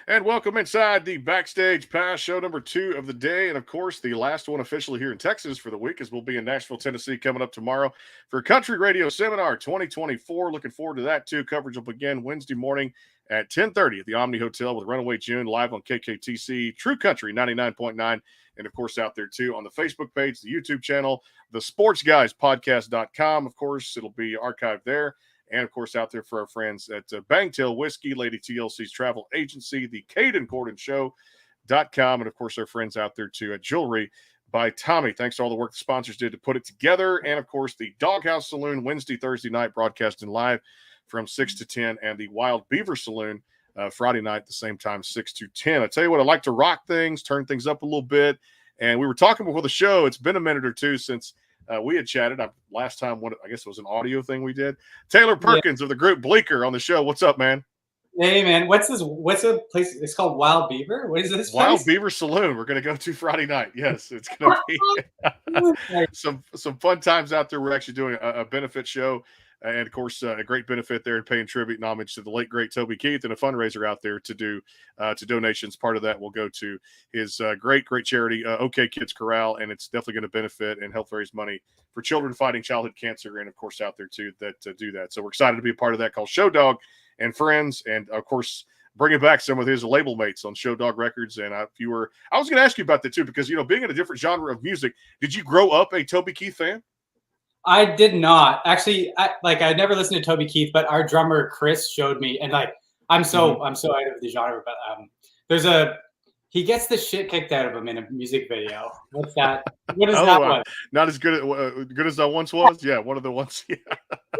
And welcome inside the Backstage Pass show number 2 of the day. And of course, the last one officially here in Texas for the week, as we'll be in Nashville, Tennessee coming up tomorrow for Country Radio Seminar 2024. Looking forward to that too. Coverage will begin Wednesday morning at 10:30 at the Omni Hotel with Runaway June live on KKTC True Country 99.9. And of course, out there too on the Facebook page, the YouTube channel, the sportsguyspodcast.com. Of course, it'll be archived there. And, of course, out there for our friends at Bangtail Whiskey, Lady TLC's travel agency, the CadenGordonShow.com, and, of course, our friends out there, too, at Jewelry by Tommy. Thanks to all the work the sponsors did to put it together. And, of course, the Doghouse Saloon Wednesday, Thursday night broadcasting live from 6 to 10, and the Wild Beaver Saloon Friday night at the same time, 6 to 10. I tell you what, I like to rock things, turn things up a little bit. And we were talking before the show. It's been a minute or two since we had chatted. Last time, I guess it was an audio thing we did. Taylor Perkins of the group Bleeker on the show. What's up, man? Hey, man. What's the place? It's called Wild Beaver? What is this Wild place? Beaver Saloon. We're going to go to Friday night. Yes, it's going to be some fun times out there. We're actually doing a benefit show. And, of course, a great benefit there and paying tribute and homage to the late, great Toby Keith, and a fundraiser out there to do to donations. Part of that will go to his great charity, OK Kids Corral, and it's definitely going to benefit and help raise money for children fighting childhood cancer and, of course, out there, too, that do that. So we're excited to be a part of that, called Show Dog and Friends, and, of course, bringing back some of his label mates on Show Dog Records. And I was going to ask you about that, too, because, being in a different genre of music, did you grow up a Toby Keith fan? I did not actually. I never listened to Toby Keith, but our drummer Chris showed me, and I'm so out of the genre. But he gets the shit kicked out of him in a music video. What's that? What is that one? Not as good as I once was. Yeah, one of the ones. Yeah.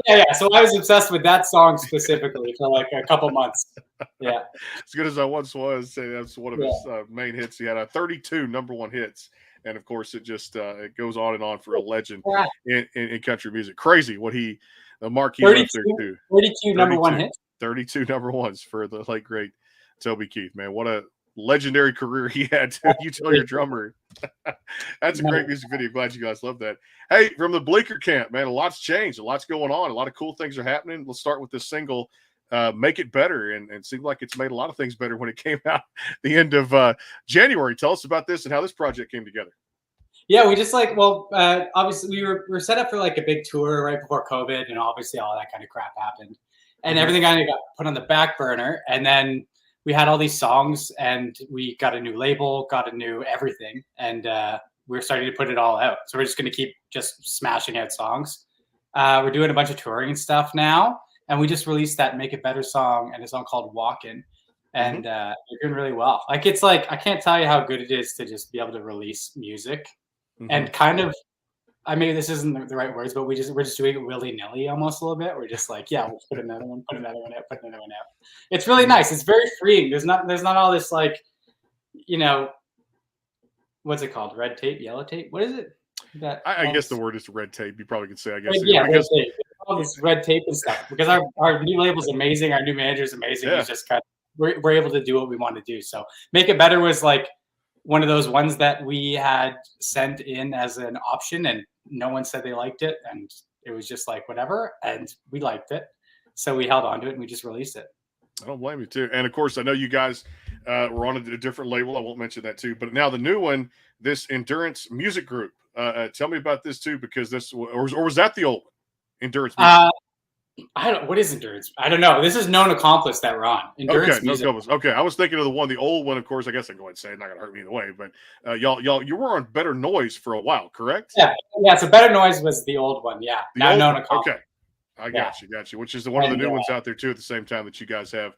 Yeah. So I was obsessed with that song specifically for like a couple months. Yeah. As good as I once was. That's one of his main hits. He had 32 number one hits. And, of course, it just it goes on and on for a legend in country music. Crazy what the mark he left there, too. 32 number one hits? 32 number ones for the late, great Toby Keith, man. What a legendary career he had, too. You tell your drummer. That's a great music video. Glad you guys love that. Hey, from the Bleeker camp, man, a lot's changed. A lot's going on. A lot of cool things are happening. Let's start with this single, Make It Better, and it seemed like it's made a lot of things better when it came out the end of January. Tell us about this and how this project came together. Yeah, we just obviously we were set up for like a big tour right before COVID, and obviously all that kind of crap happened, and everything kind of got put on the back burner. And then we had all these songs, and we got a new label, got a new everything, and we're starting to put it all out. So we're just going to keep just smashing out songs. We're doing a bunch of touring and stuff now. And we just released that Make It Better song and a song called Walkin'. And they're doing really well. I can't tell you how good it is to just be able to release music and kind of, maybe this isn't the right words, but we're just doing it willy-nilly almost a little bit. We're just like, yeah, we'll put another one out, put another one out. It's really nice. It's very freeing. There's not all this what's it called? Red tape, yellow tape? What is it? I guess the word is red tape. You probably could say, I guess. Yeah, red tape. All this red tape and stuff, because our new label is amazing, our new manager is amazing. It's just kind of, we're able to do what we want to do. So Make It Better was like one of those ones that we had sent in as an option, and no one said they liked it, and it was just like whatever, and we liked it, so we held on to it and we just released it. I don't blame you, too. And of course, I know you guys were on a different label. I won't mention that, too. But now the new one, this Endurance Music Group. Tell me about this, too, because this, or was that the old one? Endurance Music. What is Endurance? I don't know. This is Known Accomplice that we're on. Endurance Music. Okay, I was thinking of the old one, of course. I guess I can go ahead and say it's not going to hurt me either way. But you were on Better Noise for a while, correct? Yeah. So Better Noise was the old one. Yeah. Now Known Accomplice. Okay. I got you. Which is one of the new ones out there, too, at the same time that you guys have.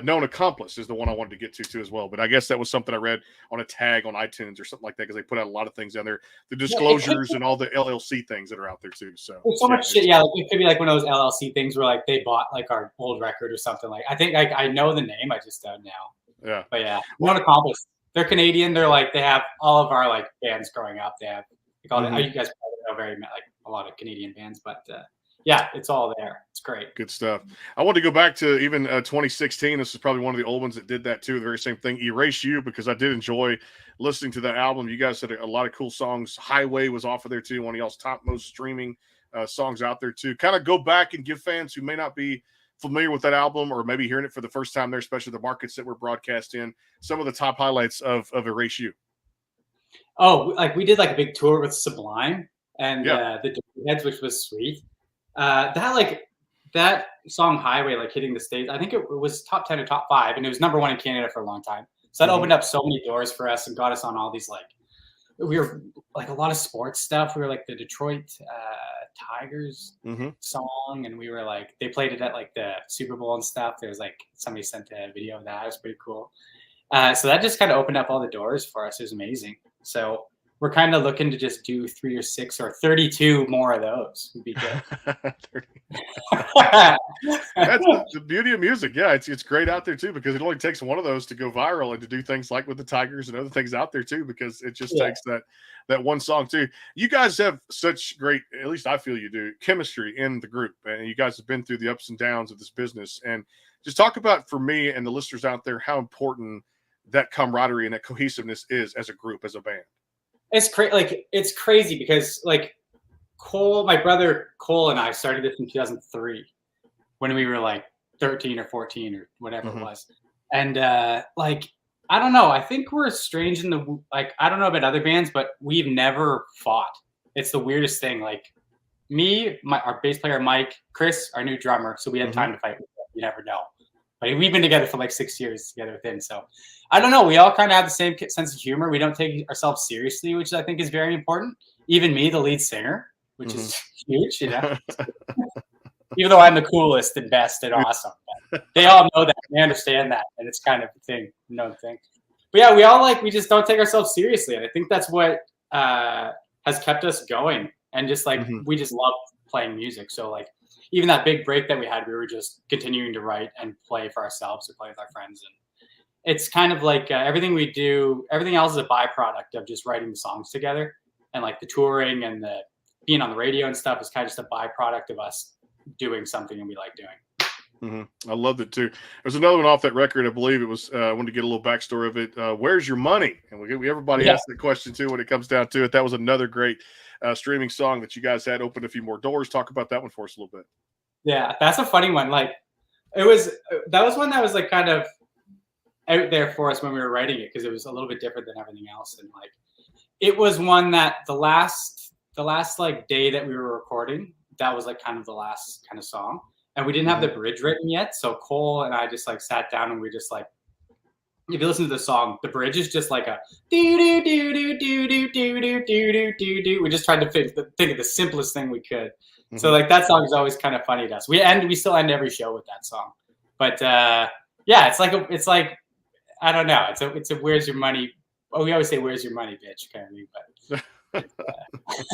Known Accomplice is the one I wanted to get to, too, as well. But I guess that was something I read on a tag on iTunes or something like that, because they put out a lot of things down there, the disclosures and all the LLC things that are out there, too. So there's so much shit. Yeah, it could be like one of those LLC things where like they bought like our old record or something. Like I think I know the name, I just don't know. Yeah. But yeah, Known Accomplice. They're Canadian. They're like, they have all of our like bands growing up. They have, you guys probably know a lot of Canadian bands, but yeah, it's all there. It's great. Good stuff. I want to go back to even 2016. This is probably one of the old ones that did that too. The very same thing, Erase You, because I did enjoy listening to that album. You guys had a lot of cool songs. Highway was off of there too. One of y'all's top most streaming songs out there too. Kind of go back and give fans who may not be familiar with that album, or maybe hearing it for the first time there, especially the markets that we're broadcast in, some of the top highlights of Erase You? Oh, like we did like a big tour with Sublime and Yeah. the Heads, which was sweet. That song Highway, like hitting the States, I think it was top 10 or top 5, and it was #1 in Canada for a long time. So that opened up so many doors for us and got us on all these we were like a lot of sports stuff. We were like the Detroit Tigers song, and we were like, they played it at like the Super Bowl and stuff. There was like somebody sent a video of that. It was pretty cool. So that just kind of opened up all the doors for us. It was amazing. So we're kind of looking to just do 3 or 6 or 32 more of those. Would be good. That's the beauty of music. Yeah, it's great out there too, because it only takes one of those to go viral and to do things like with the Tigers and other things out there too, because it just takes that one song too. You guys have such great, at least I feel you do, chemistry in the group, and you guys have been through the ups and downs of this business. And just talk about, for me and the listeners out there, how important that camaraderie and that cohesiveness is as a group, as a band. It's crazy because like Cole, my brother Cole, and I started this in 2003 when we were like 13 or 14 or whatever it was. And like, I don't know. I think we're strange in the, like, I don't know about other bands, but we've never fought. It's the weirdest thing. Like me, our bass player, Mike, Chris, our new drummer. So we had time to fight. You never know. But we've been together for like 6 years together with him. So I don't know. We all kind of have the same sense of humor. We don't take ourselves seriously, which I think is very important. Even me, the lead singer, which is huge, you know. Even though I'm the coolest and best and awesome, but they all know that. They understand that, and it's kind of a thing, known thing. But yeah, we all we just don't take ourselves seriously, and I think that's what has kept us going. And just like we just love playing music. So like even that big break that we had, we were just continuing to write and play for ourselves or play with our friends. And it's kind of like everything we do, everything else is a byproduct of just writing the songs together. And like the touring and the being on the radio and stuff is kind of just a byproduct of us doing something and we like doing. I loved it too. There's another one off that record. I believe it was, I wanted to get a little backstory of it. Where's Your Money? And everybody asks that question too when it comes down to it. That was another great streaming song that you guys had opened a few more doors. Talk about that one for us a little bit. Yeah, that's a funny one. Like that was one that was like kind of out there for us when we were writing it, because it was a little bit different than everything else. And like it was one that the last like day that we were recording, that was like kind of the last kind of song. And we didn't have the bridge written yet. So Cole and I just like sat down and we just like, if you listen to the song, the bridge is just like a do do do do do do do do do do do. We just tried to think of the simplest thing we could. So like that song is always kind of funny to us. We still end every show with that song. But yeah, it's like I don't know. It's a where's your money? Oh, we always say where's your money, bitch, kind of thing. But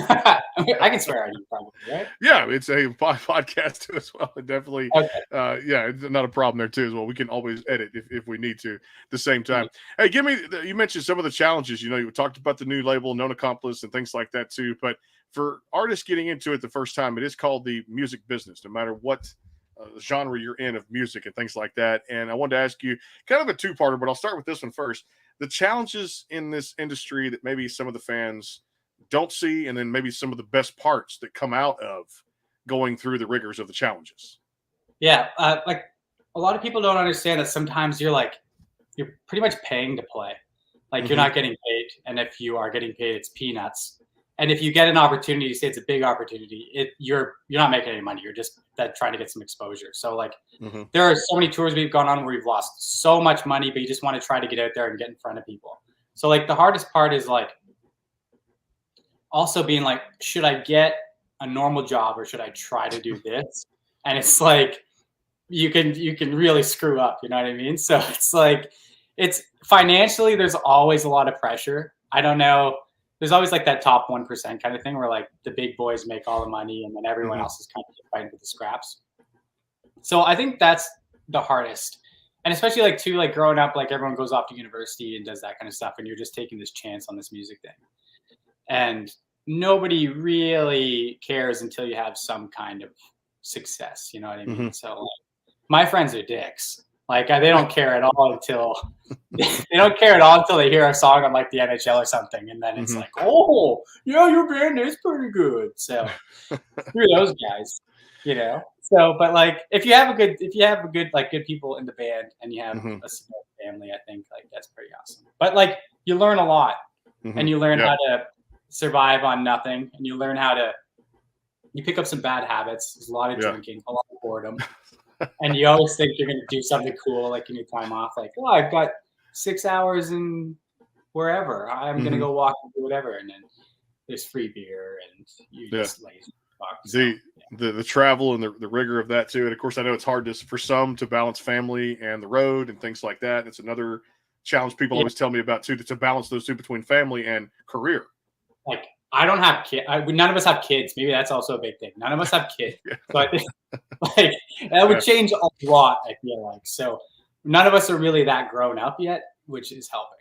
I can swear on you probably, right? Yeah, it's a podcast too as well. It definitely, yeah, it's not a problem there too as well. We can always edit if we need to at the same time. Hey, you mentioned some of the challenges. You know, you talked about the new label, Known Accomplice, and things like that too. But for artists getting into it the first time, it is called the music business, no matter what genre you're in of music and things like that. And I wanted to ask you kind of a two-parter, but I'll start with this one first. The challenges in this industry that maybe some of the fans don't see, and then maybe some of the best parts that come out of going through the rigors of the challenges. Yeah, like a lot of people don't understand that sometimes you're pretty much paying to play. Like you're not getting paid, and if you are getting paid, it's peanuts. And if you get an opportunity, say it's a big opportunity, you're not making any money. You're just trying to get some exposure. So like there are so many tours we've gone on where we've lost so much money, but you just want to try to get out there and get in front of people. So like the hardest part is like also being like, should I get a normal job or should I try to do this? And it's like you can really screw up, you know what I mean? So it's like it's financially there's always a lot of pressure. I don't know. There's always like that top 1% kind of thing where like the big boys make all the money and then everyone else is kind of fighting for the scraps. So I think that's the hardest. And especially like too, like growing up, like everyone goes off to university and does that kind of stuff. And you're just taking this chance on this music thing. And nobody really cares until you have some kind of success. You know what I mean? So like, my friends are dicks. Like they don't care at all until they hear a song on like the NHL or something, and then it's like, oh, yeah, your band is pretty good. So screw those guys, you know. So, but like, if you have a good like good people in the band and you have a small family, I think like that's pretty awesome. But like, you learn a lot, and you learn how to survive on nothing, and you learn how to. You pick up some bad habits. There's a lot of drinking, a lot of boredom, and you always think you're going to do something cool, like in your time off. Like, oh, I've got 6 hours in wherever. I'm going to go walk and do whatever, and then there's free beer, and you just lazy. So, the travel and the rigor of that too, and of course I know it's hard for some to balance family and the road and things like that. It's another challenge people always tell me about too, to balance those two between family and career. Like, I don't have kids. None of us have kids. Maybe that's also a big thing. None of us have kids. So I think like that would change a lot, I feel like. So none of us are really that grown up yet, which is helping.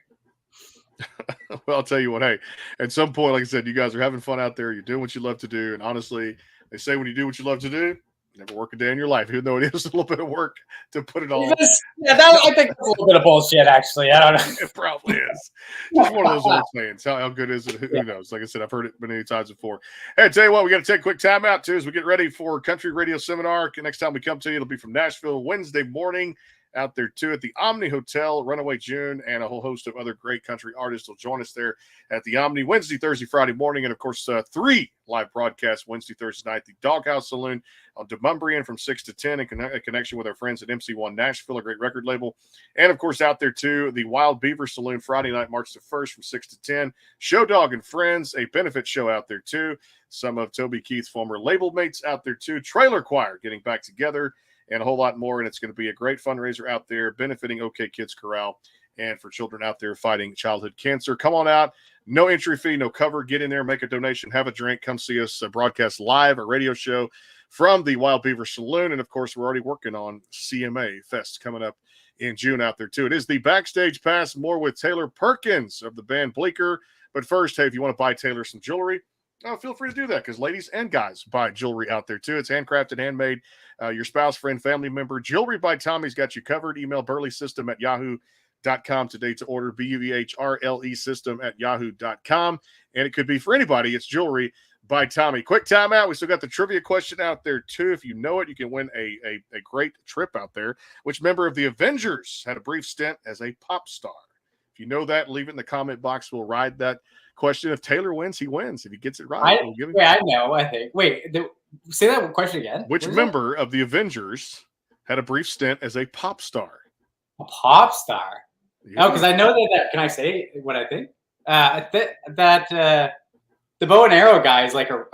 Well, I'll tell you what, hey, at some point, like I said, you guys are having fun out there. You're doing what you love to do. And honestly, they say when you do what you love to do, you never work a day in your life, even though it is a little bit of work to put it all. I think that's a little bit of bullshit, actually. I don't know. It probably is. Just one of those old sayings. How good is it? Who knows? Like I said, I've heard it many times before. Hey, I tell you what, we got to take a quick time out, too, as we get ready for Country Radio Seminar. Next time we come to you, it'll be from Nashville Wednesday morning. Out there too at the Omni Hotel, Runaway June, and a whole host of other great country artists will join us there at the Omni Wednesday, Thursday, Friday morning, and of course 3 live broadcasts Wednesday, Thursday night. The Doghouse Saloon on Demumbrian from 6 to 10 in connection with our friends at MC1 Nashville, a great record label, and of course out there too the Wild Beaver Saloon Friday night, March the 1st from 6 to 10. Show Dog and Friends, a benefit show out there too. Some of Toby Keith's former label mates out there too. Trailer Choir getting back together. And a whole lot more, and it's going to be a great fundraiser out there benefiting OK Kids Corral and for children out there fighting childhood cancer. Come on out. No entry fee, no cover. Get in there, make a donation, have a drink. Come see us broadcast live, a radio show from the Wild Beaver Saloon. And, of course, we're already working on CMA Fest coming up in June out there, too. It is the Backstage Pass, more with Taylor Perkins of the band Bleeker. But first, hey, if you want to buy Taylor some jewelry, feel free to do that, because ladies and guys buy jewelry out there too. It's handcrafted, handmade. Your spouse, friend, family member. Jewelry by Tommy's got you covered. Email burleysystem@yahoo.com today to order. BUEHRLE system@yahoo.com. And it could be for anybody. It's jewelry by Tommy. Quick timeout. We still got the trivia question out there too. If you know it, you can win a great trip out there. Which member of the Avengers had a brief stint as a pop star? If you know that, leave it in the comment box. We'll ride that question. If Taylor wins, he wins. If he gets it right, we'll give him. I know. I think. Wait, say that question again. Which member of the Avengers had a brief stint as a pop star? A pop star? Yeah. Oh, because I know that. Can I say what I think? The bow and arrow guy is like a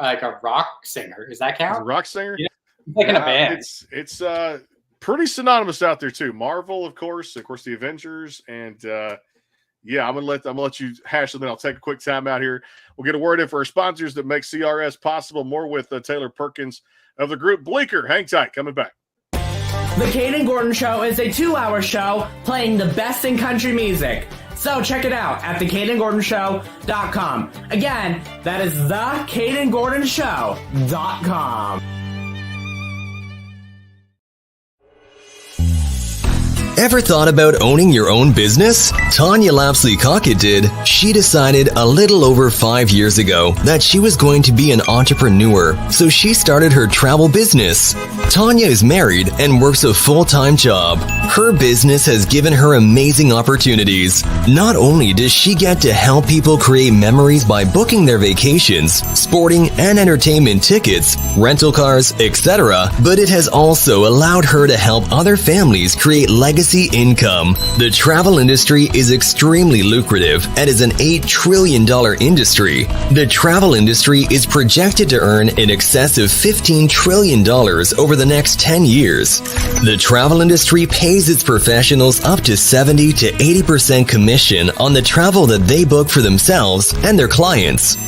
rock singer. Does that count? He's a rock singer? Yeah, like in a band. It's pretty synonymous out there too. Marvel, of course, the Avengers, and yeah, I'm gonna let you hash them. Then I'll take a quick time out here. We'll get a word in for our sponsors that make CRS possible. More with Taylor Perkins of the group Bleeker. Hang tight, coming back. The Caden Gordon Show is a 2-hour show playing the best in country music. So check it out at thecadengordonshow.com. Again, that is thecadengordonshow.com. Ever thought about owning your own business? Tanya Lapsley-Cockett did. She decided a little over 5 years ago that she was going to be an entrepreneur, so she started her travel business. Tanya is married and works a full-time job. Her business has given her amazing opportunities. Not only does she get to help people create memories by booking their vacations, sporting and entertainment tickets, rental cars, etc., but it has also allowed her to help other families create legacy income. The travel industry is extremely lucrative and is an $8 trillion industry. The travel industry is projected to earn in excess of $15 trillion over the next 10 years. The travel industry pays its professionals up to 70 to 80% commission on the travel that they book for themselves and their clients.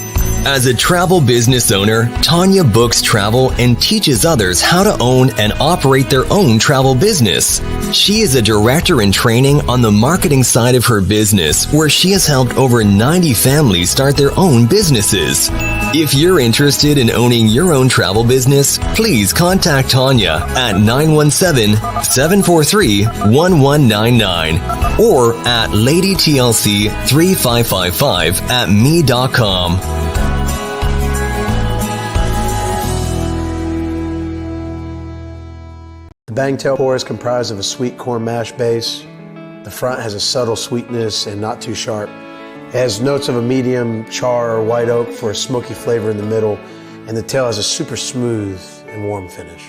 As a travel business owner, Tanya books travel and teaches others how to own and operate their own travel business. She is a director in training on the marketing side of her business, where she has helped over 90 families start their own businesses. If you're interested in owning your own travel business, please contact Tanya at 917-743-1199 or at ladytlc3555@me.com. Bangtail pour is comprised of a sweet corn mash base. The front has a subtle sweetness and not too sharp. It has notes of a medium char or white oak for a smoky flavor in the middle, and the tail has a super smooth and warm finish.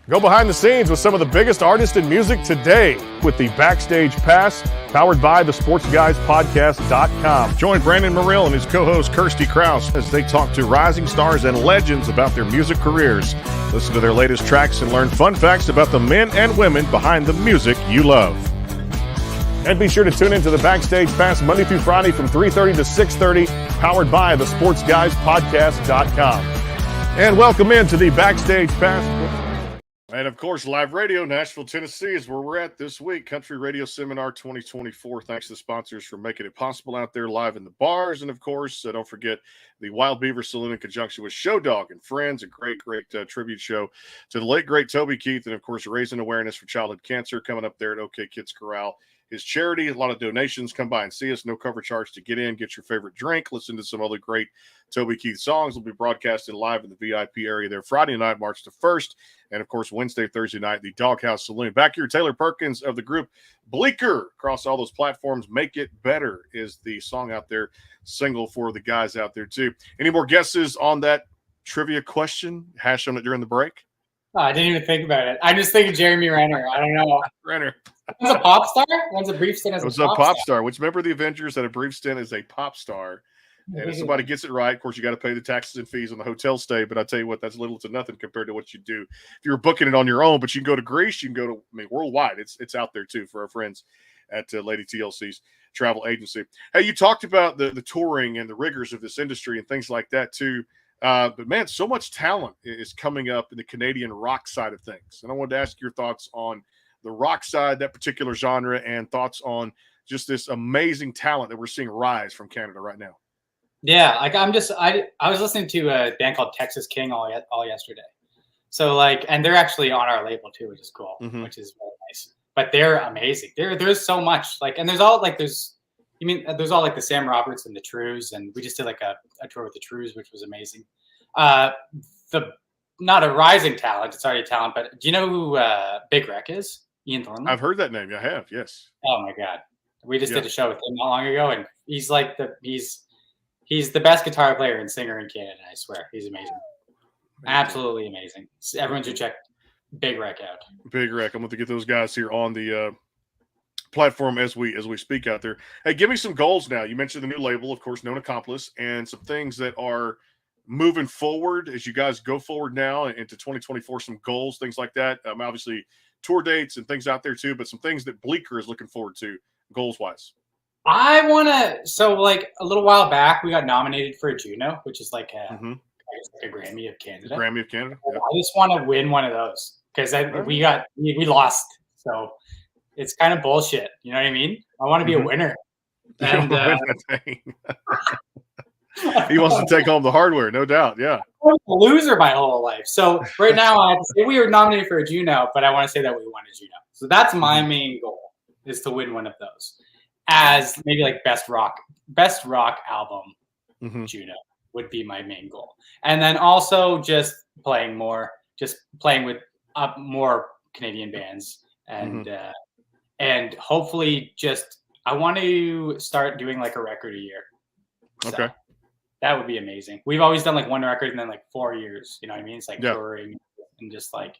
Go behind the scenes with some of the biggest artists in music today with the Backstage Pass, powered by the SportsGuysPodcast.com. Join Brandon Morrill and his co-host Kirsty Krause as they talk to rising stars and legends about their music careers. Listen to their latest tracks and learn fun facts about the men and women behind the music you love. And be sure to tune into the Backstage Pass Monday through Friday from 3:30 to 6:30, powered by the SportsGuysPodcast.com. And welcome into the Backstage Pass. And of course, live radio, Nashville, Tennessee is where we're at this week. Country Radio Seminar 2024. Thanks to the sponsors for making it possible out there live in the bars. And of course, don't forget the Wild Beaver Saloon in conjunction with Show Dog and Friends, a great tribute show to the late, great Toby Keith. And of course, raising awareness for childhood cancer coming up there at OK Kids Corral. His charity, a lot of donations. Come by and see us. No cover charge to get in. Get your favorite drink. Listen to some other great Toby Keith songs. Will be broadcasted live in the VIP area there Friday night, March the 1st. And, of course, Wednesday, Thursday night, the Doghouse Saloon. Back here, Taylor Perkins of the group Bleeker. Across all those platforms, Make It Better is the song out there, single for the guys out there, too. Any more guesses on that trivia question? Hash on it during the break? Oh, I didn't even think about it. I'm just thinking Jeremy Renner. I don't know. Renner. One's a pop star. One's a brief stint as a pop star. Which member of the Avengers had a brief stint as a pop star? And if somebody gets it right, of course, you got to pay the taxes and fees on the hotel stay. But I tell you what, that's little to nothing compared to what you do if you're booking it on your own. But you can go to Greece, you can go to worldwide. It's out there too for our friends at Lady TLC's travel agency. Hey, you talked about the touring and the rigors of this industry and things like that too. But man, so much talent is coming up in the Canadian rock side of things. And I wanted to ask your thoughts on the rock side, that particular genre, and thoughts on just this amazing talent that we're seeing rise from Canada right now. Yeah, like I was listening to a band called Texas King all yesterday. So and they're actually on our label too, which is cool, which is really nice. But they're amazing. There's so much and there's all there's all the Sam Roberts and the Trues, and we just did a tour with the Trues, which was amazing. Not a rising talent, it's already a talent, but do you know who Big Wreck is? Ian Thornton? I've heard that name. I have, yes. Oh my God. We just did a show with him not long ago, and he's he's the best guitar player and singer in Canada, I swear. He's amazing. Absolutely amazing. Everyone should check Big Wreck out. Big Wreck. I'm going to get those guys here on the platform as we speak out there. Hey, give me some goals now. You mentioned the new label, of course, Known Accomplice, and some things that are moving forward as you guys go forward now into 2024, some goals, things like that. Obviously, tour dates and things out there too, but some things that Bleeker is looking forward to goals-wise. I want to, a little while back, we got nominated for a Juno, which is I guess a Grammy of Canada. Grammy of Canada. Yeah. I just want to win one of those because we lost. So it's kind of bullshit. You know what I mean? I want to be a winner. And he wants to take home the hardware, no doubt. Yeah. I'm a loser my whole life. So right now I have to say we were nominated for a Juno, but I want to say that we won a Juno. So that's my main goal, is to win one of those. As maybe best rock album, Juno would be my main goal. And then also just playing with more Canadian bands and hopefully I want to start doing a record a year. So okay. That would be amazing. We've always done one record and then 4 years, you know what I mean? It's touring and just I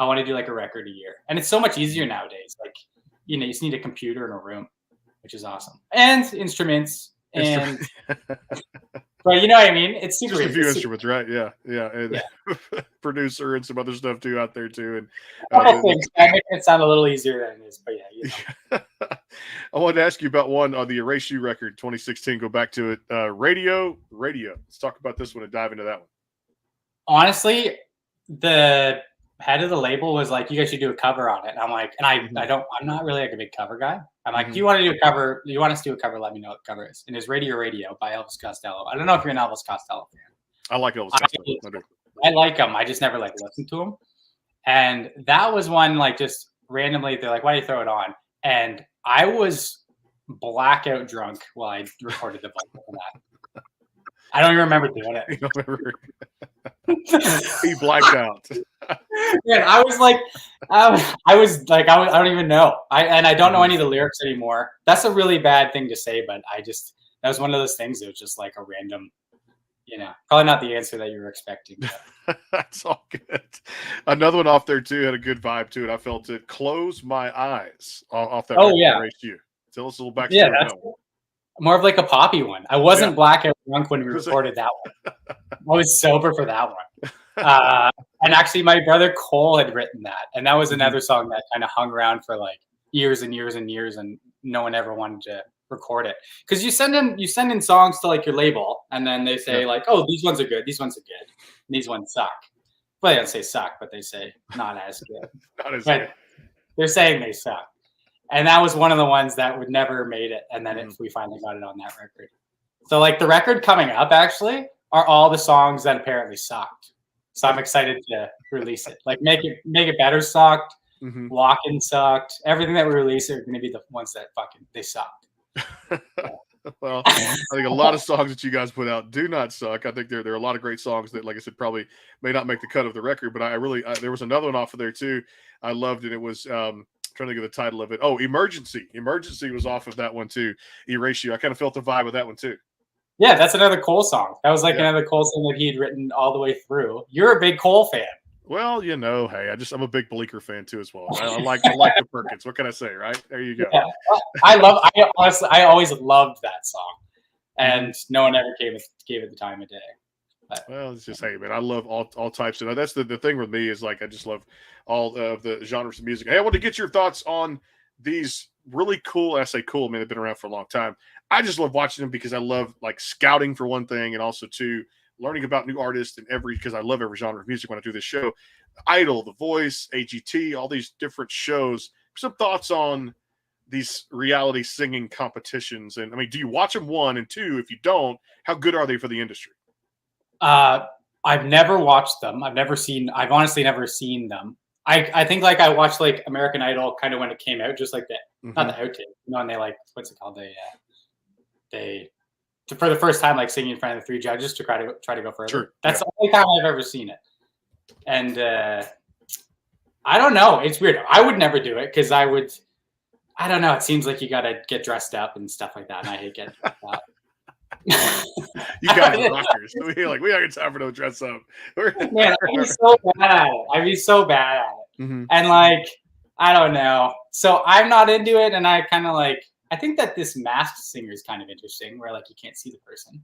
want to do a record a year. And it's so much easier nowadays. You just need a computer in a room, which is awesome. And instruments and but you know what I mean? It's super just a few instruments, right? Yeah. And producer and some other stuff too out there too. And things make it sound a little easier than it is, but I wanted to ask you about one on the Erase You record 2016. Go back to it. Radio. Let's talk about this one and dive into that one. Honestly, the head of the label was you guys should do a cover on it. And I'm I'm not really a big cover guy. I'm do you want to do a cover? Do you want us to do a cover? Let me know what the cover is. And it's Radio by Elvis Costello. I don't know if you're an Elvis Costello fan. I like Elvis Costello. I like him. I just never listened to him. And that was one just randomly, they're why do you throw it on? And I was blackout drunk while I recorded the vocal for that. I don't even remember doing it. He blacked out. Man, I don't even know. I don't know any of the lyrics anymore. That's a really bad thing to say, but that was one of those things. It was just like a random, probably not the answer that you were expecting. That's all good. Another one off there too had a good vibe to it. I felt it. Close My Eyes off that. Oh yeah. You. Tell us a little backstory. Yeah, that's more of like a poppy one. I wasn't blackout drunk when we recorded that one. I was sober for that one. And actually, my brother Cole had written that, and that was another song that kind of hung around for like years and years and years, and no one ever wanted to record it because you send in songs to like your label, and then they say like, oh, these ones are good, these ones are good, and these ones suck. Well, they don't say suck, but they say not as good. Not as good. They're saying they suck, and that was one of the ones that would never made it, and then we finally got it on that record. So like the record coming up actually are all the songs that apparently sucked. So I'm excited to release it. Like Make It Better sucked. Lock-In sucked. Everything that we release are going to be the ones that they sucked. Well, I think a lot of songs that you guys put out do not suck. I think there are a lot of great songs that, like I said, probably may not make the cut of the record. But I really there was another one off of there too. I loved it. It was trying to think of the title of it. Oh, Emergency. Emergency was off of that one too. E-Ratio. I kind of felt the vibe of that one too. Yeah, that's another Cole song. That was like another Cole song that he had written all the way through. You're a big Cole fan. Well, hey, I'm a big Bleeker fan too as well. I like the Perkins. What can I say, right? There you go. Yeah. I always loved that song, and no one ever gave it the time of day. But, well, it's just, hey, man, I love all types of. That's the thing with me is like I just love all of the genres of music. Hey, I want to get your thoughts on these really cool. I say cool, I mean, they've been around for a long time. I just love watching them because I love like scouting for one thing, and also two, learning about new artists and because I love every genre of music when I do this show. Idol, The Voice, AGT, all these different shows. Some thoughts on these reality singing competitions, and I mean, do you watch them? One, and two, if you don't, how good are they for the industry? I've never watched them. I've honestly never seen them. I think like I watched like American Idol kind of when it came out, just like the not the outtake, and they like what's it called? They for the first time like singing in front of the three judges to try to go further. Sure. That's the only time I've ever seen it, and I don't know. It's weird. I would never do it because I don't know. It seems like you got to get dressed up and stuff like that, and I hate getting dressed up. You guys are rockers. We don't got time for no dress up. Man, I'd be so bad at it. And like, I don't know. So I'm not into it, and I kind of like. I think that this masked singer is kind of interesting, where like you can't see the person.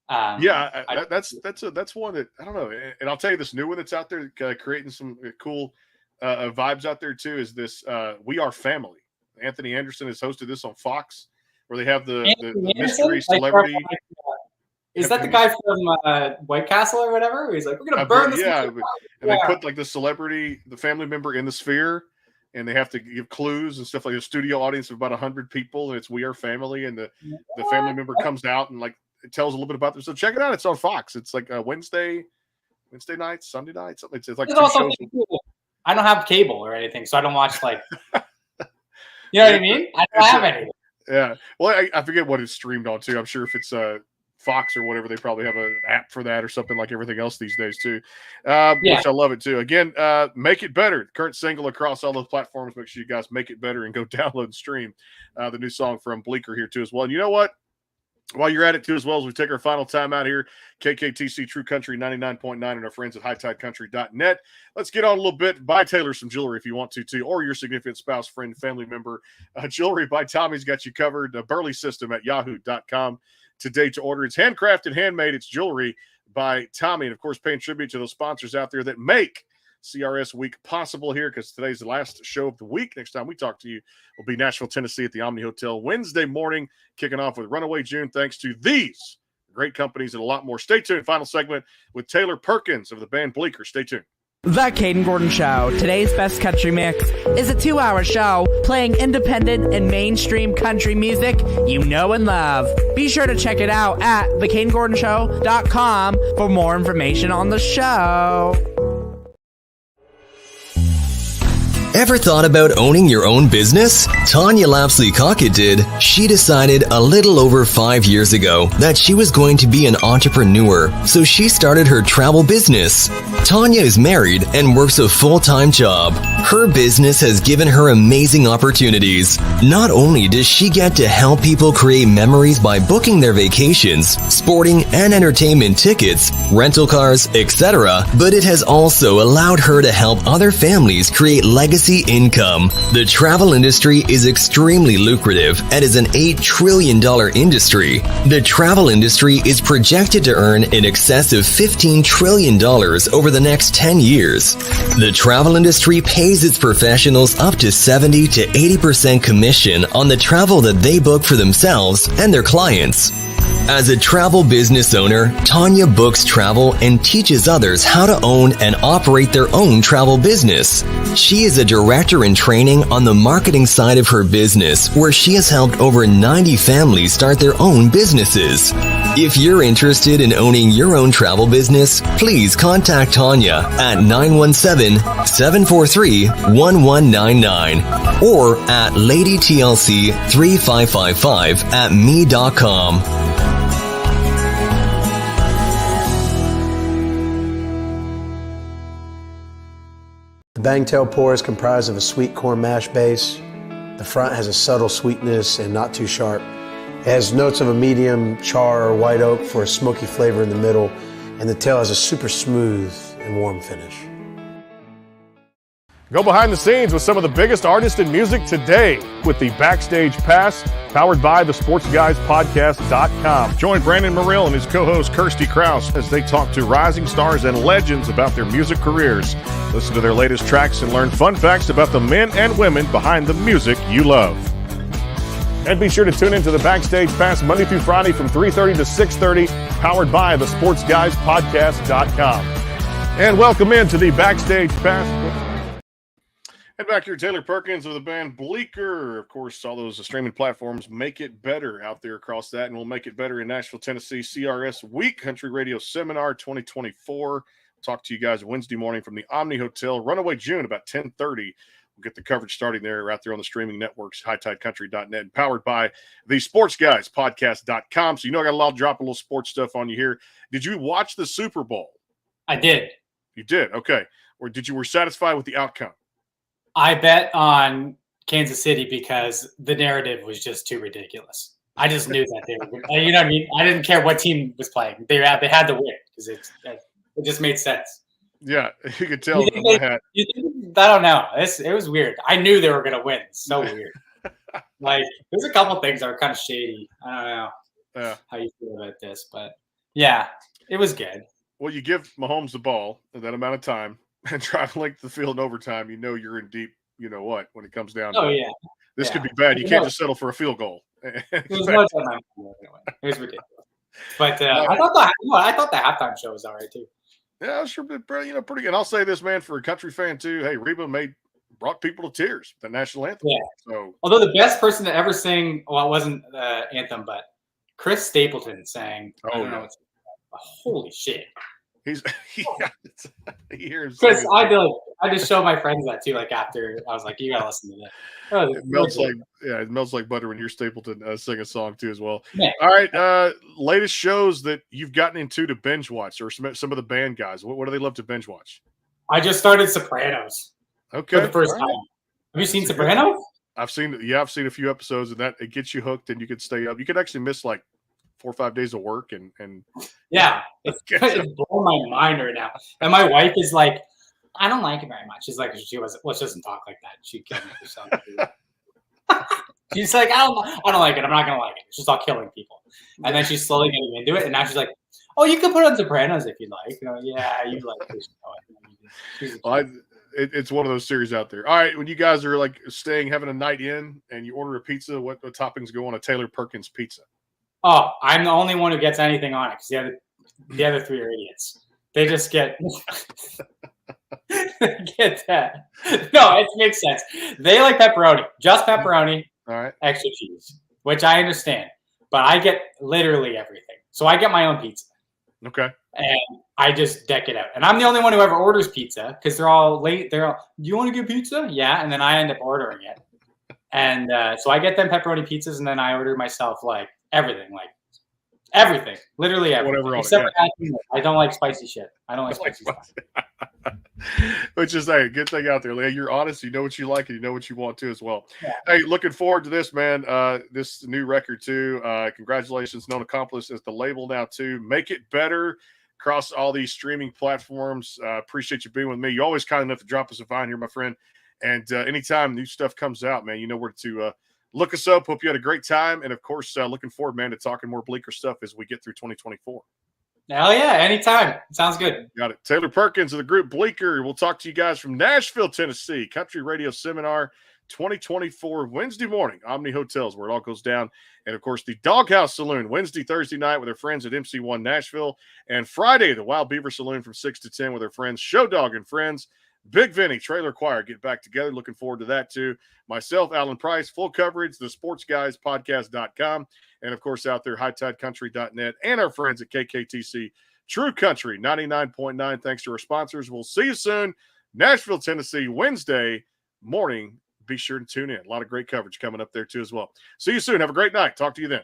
That's one that I don't know. And I'll tell you, this new one that's out there creating some cool vibes out there too is this We Are Family. Anthony Anderson has hosted this on Fox, where they have the mystery celebrity. Is that the guy from White Castle or whatever? Where he's like, we're gonna burn this. Yeah, and they put like the celebrity, the family member in the sphere. And they have to give clues and stuff like a studio audience of about 100 people. And it's We Are Family. And the family member comes out and like it tells a little bit about them. So check it out. It's on Fox. It's like Wednesday nights, Sunday nights. It's like two shows. I don't have cable or anything, so I don't watch like. You know what I mean? I don't have anything. Yeah. Well, I forget what it's streamed on too. I'm sure if it's Fox or whatever, they probably have an app for that or something like everything else these days too, which I love it too. Again, Make It Better, current single across all those platforms. Make sure you guys make it better and go download and stream the new song from Bleeker here too as well. And you know what? While you're at it too as well, as we take our final time out here, KKTC True Country 99.9 and our friends at HighTideCountry.net. Let's get on a little bit. Buy Taylor some jewelry if you want to too, or your significant spouse, friend, family member. Jewelry by Tommy's got you covered. Burley System at yahoo.com. Today to order. It's handcrafted, handmade. It's jewelry by Tommy. And, of course, paying tribute to those sponsors out there that make CRS Week possible here, because today's the last show of the week. Next time we talk to you will be Nashville, Tennessee at the Omni Hotel Wednesday morning, kicking off with Runaway June, thanks to these great companies and a lot more. Stay tuned. Final segment with Taylor Perkins of the band Bleeker. Stay tuned. The Caden Gordon Show, today's best country mix, is a 2-hour show playing independent and mainstream country music you know and love. Be sure to check it out at thecadengordonshow.com for more information on the show. Ever thought about owning your own business? Tanya Lapsley-Cockett did. She decided a little over 5 years ago that she was going to be an entrepreneur, so she started her travel business. Tanya is married and works a full-time job. Her business has given her amazing opportunities. Not only does she get to help people create memories by booking their vacations, sporting and entertainment tickets, rental cars, etc., but it has also allowed her to help other families create legacy income. The travel industry is extremely lucrative and is an $8 trillion industry. The travel industry is projected to earn in excess of $15 trillion over the next 10 years. The travel industry pays its professionals up to 70 to 80% commission on the travel that they book for themselves and their clients. As a travel business owner, Tanya books travel and teaches others how to own and operate their own travel business. She is a director in training on the marketing side of her business, where she has helped over 90 families start their own businesses. If you're interested in owning your own travel business, please contact Tanya at 917-743-1199 or at ladytlc3555@me.com. The Bangtail pour is comprised of a sweet corn mash base. The front has a subtle sweetness and not too sharp. It has notes of a medium char or white oak for a smoky flavor in the middle, and the tail has a super smooth and warm finish. Go behind the scenes with some of the biggest artists in music today with the Backstage Pass, powered by the SportsGuysPodcast.com. Join Brandon Morrill and his co-host Kirsty Krause as they talk to rising stars and legends about their music careers. Listen to their latest tracks and learn fun facts about the men and women behind the music you love. And be sure to tune into the Backstage Pass Monday through Friday from 3:30 to 6:30, powered by the SportsGuysPodcast.com. And welcome into the Backstage Pass. And back here, Taylor Perkins of the band Bleeker. Of course, all those streaming platforms make it better out there across that, and we'll make it better in Nashville, Tennessee. CRS Week Country Radio Seminar 2024. Talk to you guys Wednesday morning from the Omni Hotel, Runaway June, about 10:30. We'll get the coverage starting there out there on the streaming networks, hightidecountry.net, and powered by the SportsGuysPodcast.com. So, I got a lot of drop a little sports stuff on you here. Did you watch the Super Bowl? I did. You did? Okay. Or were satisfied with the outcome? I bet on Kansas City because the narrative was just too ridiculous. I just knew that they were, you know what I mean? I didn't care what team was playing. They had to win because it just made sense. Yeah, you could tell. I don't know. It was weird. I knew they were going to win. So weird. Like, there's a couple things that are kind of shady. I don't know how you feel about this, but yeah, it was good. Well, you give Mahomes the ball in that amount of time and drive length the field in overtime, you're in deep, when it comes down to it. Yeah. This could be bad. You can't just settle for a field goal. It was ridiculous. But I thought the halftime show was all right too. Yeah, sure, pretty good. And I'll say this, man, for a country fan too. Hey, Reba brought people to tears. The national anthem. Yeah. So, although the best person to ever sing, well, it wasn't the anthem, but Chris Stapleton sang. Holy shit! He hears. Chris, I just show my friends that too. Like after, I was like, you gotta listen to that. It melts like butter when you're Stapleton sing a song too as well. Yeah. All right, latest shows that you've gotten into to binge watch, or some of the band guys. What do they love to binge watch? I just started Sopranos. Okay, for the first time. Have you seen Sopranos? I've seen a few episodes, and that it gets you hooked, and you can stay up. You can actually miss like 4 or 5 days of work, and yeah, it's blowing my mind right now. And my wife is like, I don't like it very much. She's like, she doesn't talk like that. She killed me for something. She's like, I don't like it. I'm not gonna like it. It's just all killing people. And then she's slowly getting into it, and now she's like, oh, you can put on Sopranos if you like. Yeah, you like this show. It's one of those series out there. All right, when you guys are like having a night in, and you order a pizza, what toppings go on a Taylor Perkins pizza? Oh, I'm the only one who gets anything on it because the other three are idiots. They just get that. No, it makes sense. They like pepperoni, just pepperoni, all right, extra cheese, which I understand. But I get literally everything, so I get my own pizza. Okay. And I just deck it out. And I'm the only one who ever orders pizza because they're all late. They're all, do you want to get pizza? Yeah. And then I end up ordering it. And so I get them pepperoni pizzas, and then I order myself like everything, literally everything. Whatever on Except it, for I don't like spicy shit. I don't like spicy stuff. Which is a good thing out there. Like, you're honest. You know what you like, and you know what you want to as well. Yeah. Hey, looking forward to this, man. This new record too. Congratulations, known accomplice as the label now too. Make it better across all these streaming platforms. Appreciate you being with me. You're always kind enough to drop us a vine here, my friend. And anytime new stuff comes out, man, you know where to look us up. Hope you had a great time, and of course, looking forward, man, to talking more Bleeker stuff as we get through 2024. Hell yeah, anytime. Sounds good. Got it. Taylor Perkins of the group Bleeker. We'll talk to you guys from Nashville, Tennessee. Country Radio Seminar 2024, Wednesday morning, Omni Hotels, where it all goes down. And, of course, the Doghouse Saloon, Wednesday, Thursday night with our friends at MC1 Nashville. And Friday, the Wild Beaver Saloon from 6 to 10 with our friends Show Dog and Friends. Big Vinny, Trailer Choir, get back together. Looking forward to that, too. Myself, Alan Price, full coverage, the sportsguyspodcast.com. And, of course, out there, hightidecountry.net, and our friends at KKTC True Country 99.9. Thanks to our sponsors. We'll see you soon. Nashville, Tennessee, Wednesday morning. Be sure to tune in. A lot of great coverage coming up there, too, as well. See you soon. Have a great night. Talk to you then.